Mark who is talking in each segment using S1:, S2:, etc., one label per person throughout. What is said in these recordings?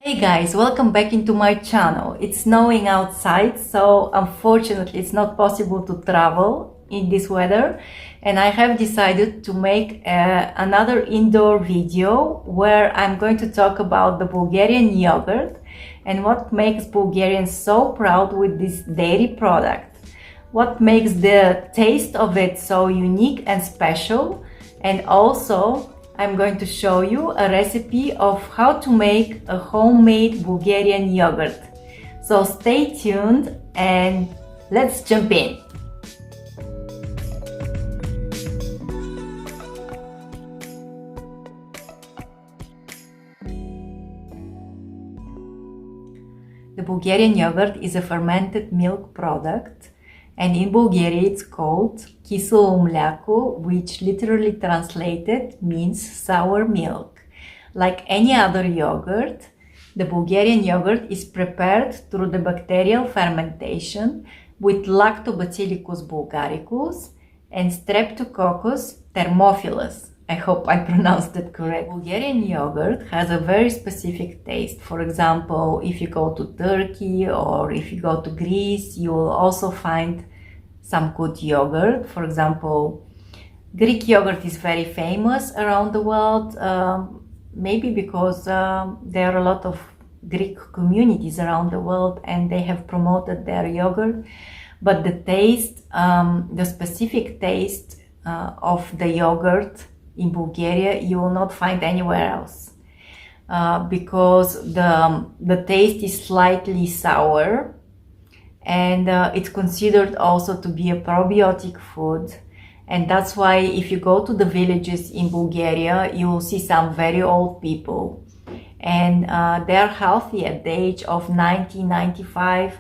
S1: Hey guys, welcome back into my channel. It's snowing outside, so unfortunately it's not possible to travel in this weather, and I have decided to make another indoor video where I'm going to talk about the Bulgarian yogurt and what makes Bulgarians so proud with this dairy product. What makes the taste of it so unique and special, and also I'm going to show you a recipe of how to make a homemade Bulgarian yogurt. So stay tuned and let's jump in. The Bulgarian yogurt is a fermented milk product, and in Bulgaria it's called Kiselo Mliako, which literally translated means sour milk. Like any other yogurt, the Bulgarian yogurt is prepared through the bacterial fermentation with Lactobacillus bulgaricus and Streptococcus Thermophilus. I hope I pronounced it correct. Bulgarian yogurt has a very specific taste. For example, if you go to Turkey or if you go to Greece, you will also find some good yogurt. For example, Greek yogurt is very famous around the world, maybe because there are a lot of Greek communities around the world and they have promoted their yogurt. But the taste, the specific taste of the yogurt in Bulgaria, you will not find anywhere else, because the taste is slightly sour, and it's considered also to be a probiotic food. And that's why if you go to the villages in Bulgaria, you will see some very old people, and they're healthy at the age of 90, 95,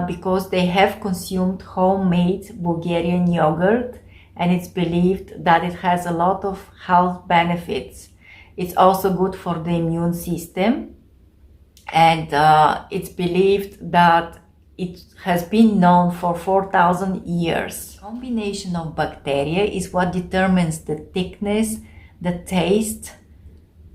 S1: because they have consumed homemade Bulgarian yogurt. And it's believed that it has a lot of health benefits. It's also good for the immune system, and it's believed that it has been known for 4,000 years. The combination of bacteria is what determines the thickness, the taste,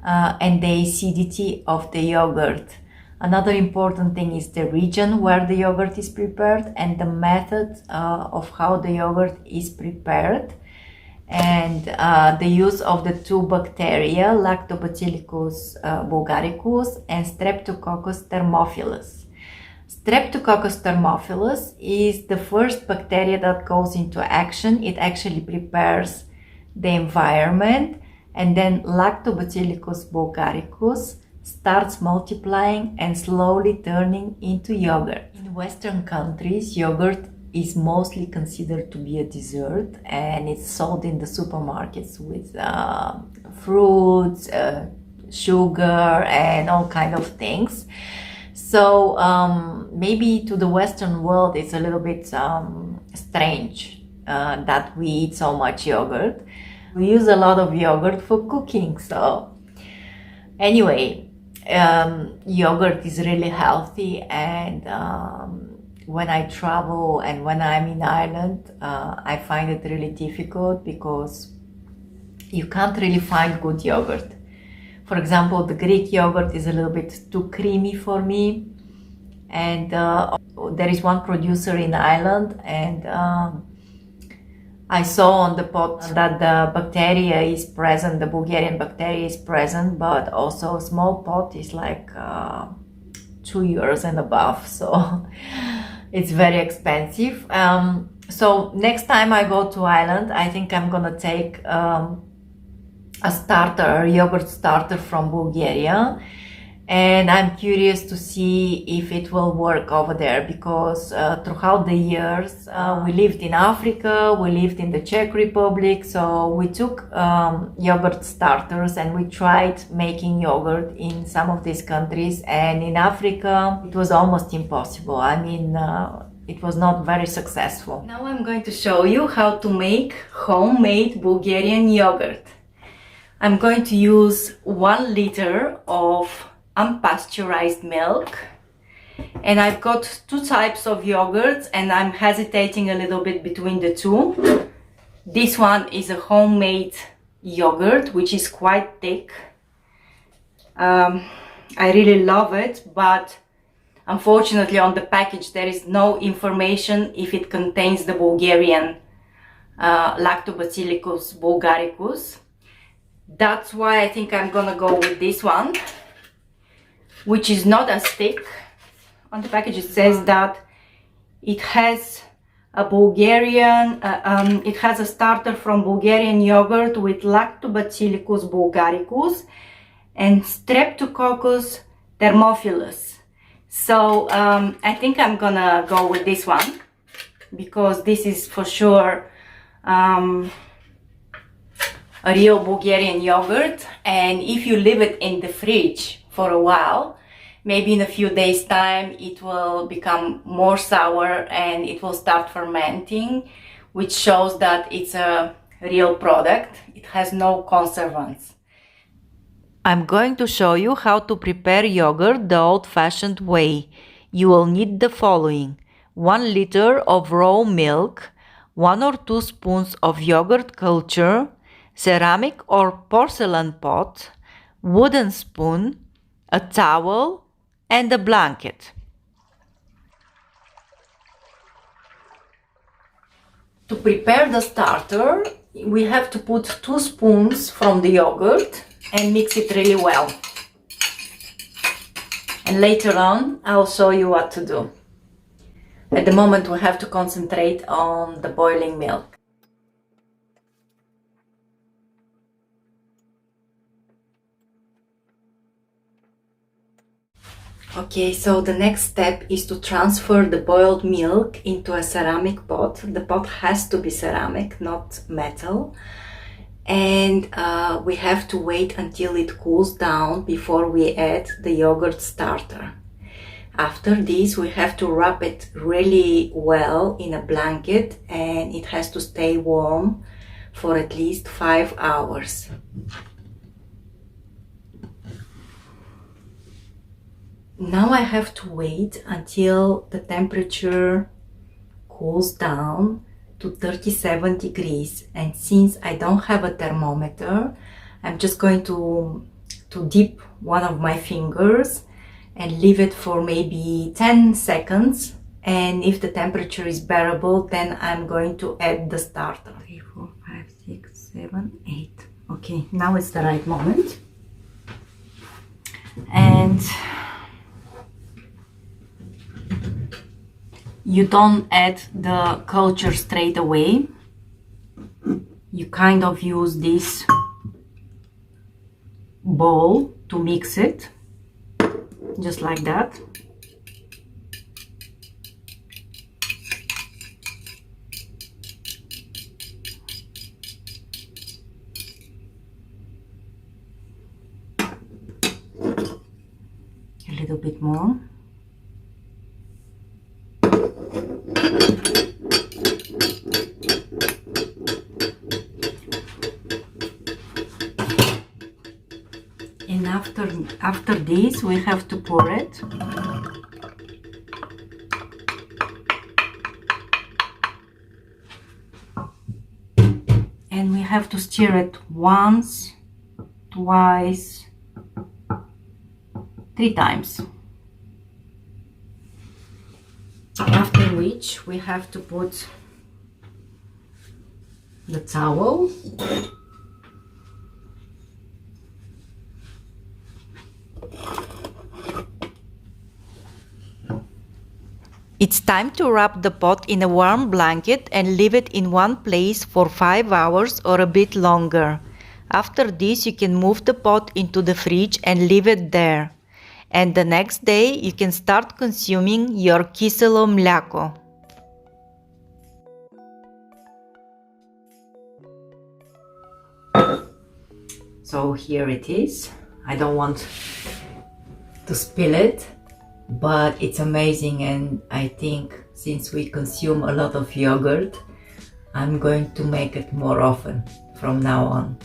S1: and the acidity of the yogurt. Another important thing is the region where the yogurt is prepared and the method of how the yogurt is prepared, and the use of the two bacteria, Lactobacillus bulgaricus and Streptococcus thermophilus. Streptococcus thermophilus is the first bacteria that goes into action. It actually prepares the environment, and then Lactobacillus bulgaricus starts multiplying and slowly turning into yogurt. In Western countries, yogurt is mostly considered to be a dessert, and it's sold in the supermarkets with fruits, sugar, and all kind of things. So maybe to the Western world it's a little bit strange that we eat so much yogurt. We use a lot of yogurt for cooking, so anyway, yogurt is really healthy, and when I travel and when I'm in Ireland, I find it really difficult because you can't really find good yogurt. For example, the Greek yogurt is a little bit too creamy for me, and there is one producer in Ireland, and I saw on the pot that the bacteria is present, the Bulgarian bacteria is present, but also a small pot is like €2 and above, so it's very expensive. So next time I go to Ireland, I think I'm gonna take a yogurt starter from Bulgaria, and I'm curious to see if it will work over there, because throughout the years we lived in Africa, we lived in the Czech Republic, so we took yogurt starters and we tried making yogurt in some of these countries, and in Africa it was almost impossible. I mean, it was not very successful. Now I'm going to show you how to make homemade Bulgarian yogurt. I'm going to use 1 liter of unpasteurized milk, and I've got two types of yogurts, and I'm hesitating a little bit between the two. This one is a homemade yogurt, which is quite thick. I really love it, but unfortunately on the package there is no information if it contains the Bulgarian Lactobacillus bulgaricus. That's why I think I'm gonna go with this one, which is not as thick. On the package it says that it has a it has a starter from Bulgarian yogurt with Lactobacillus bulgaricus and Streptococcus Thermophilus. So I think I'm gonna go with this one because this is for sure a real Bulgarian yogurt, and if you leave it in the fridge for a while, maybe in a few days time it will become more sour and it will start fermenting, which shows that it's a real product. It has no conservants. I'm going to show you how to prepare yogurt the old-fashioned way. You will need the following: 1 liter of raw milk, 1 or 2 spoons of yogurt culture, ceramic or porcelain pot, wooden spoon, a towel, and a blanket. To prepare the starter, we have to put 2 spoons from the yogurt and mix it really well. And later on, I'll show you what to do. At the moment, we have to concentrate on the boiling milk. Okay, so the next step is to transfer the boiled milk into a ceramic pot. The pot has to be ceramic, not metal. And we have to wait until it cools down before we add the yogurt starter. After this, we have to wrap it really well in a blanket, and it has to stay warm for at least 5 hours. Now I have to wait until the temperature cools down to 37 degrees, and since I don't have a thermometer, I'm just going to dip one of my fingers and leave it for maybe 10 seconds, and if the temperature is bearable, then I'm going to add the starter. 3, 4, 5, 6, 7, 8. Okay, now it's the right moment. And you don't add the culture straight away. You kind of use this bowl to mix it, just like that. A little bit more. And after this, we have to pour it. And we have to stir it once, twice, 3 times. After which we have to put the towel. It's time to wrap the pot in a warm blanket and leave it in one place for 5 hours or a bit longer. After this, you can move the pot into the fridge and leave it there. And the next day, you can start consuming your Kiselo Mliako. So here it is. I don't want to spill it, but it's amazing, and I think since we consume a lot of yogurt, I'm going to make it more often from now on.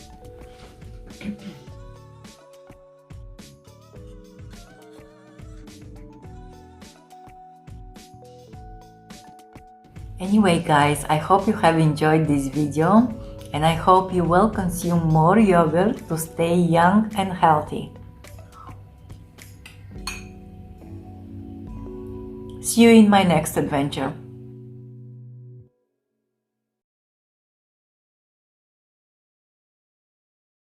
S1: Anyway guys, I hope you have enjoyed this video, and I hope you will consume more yogurt to stay young and healthy. See you in my next adventure.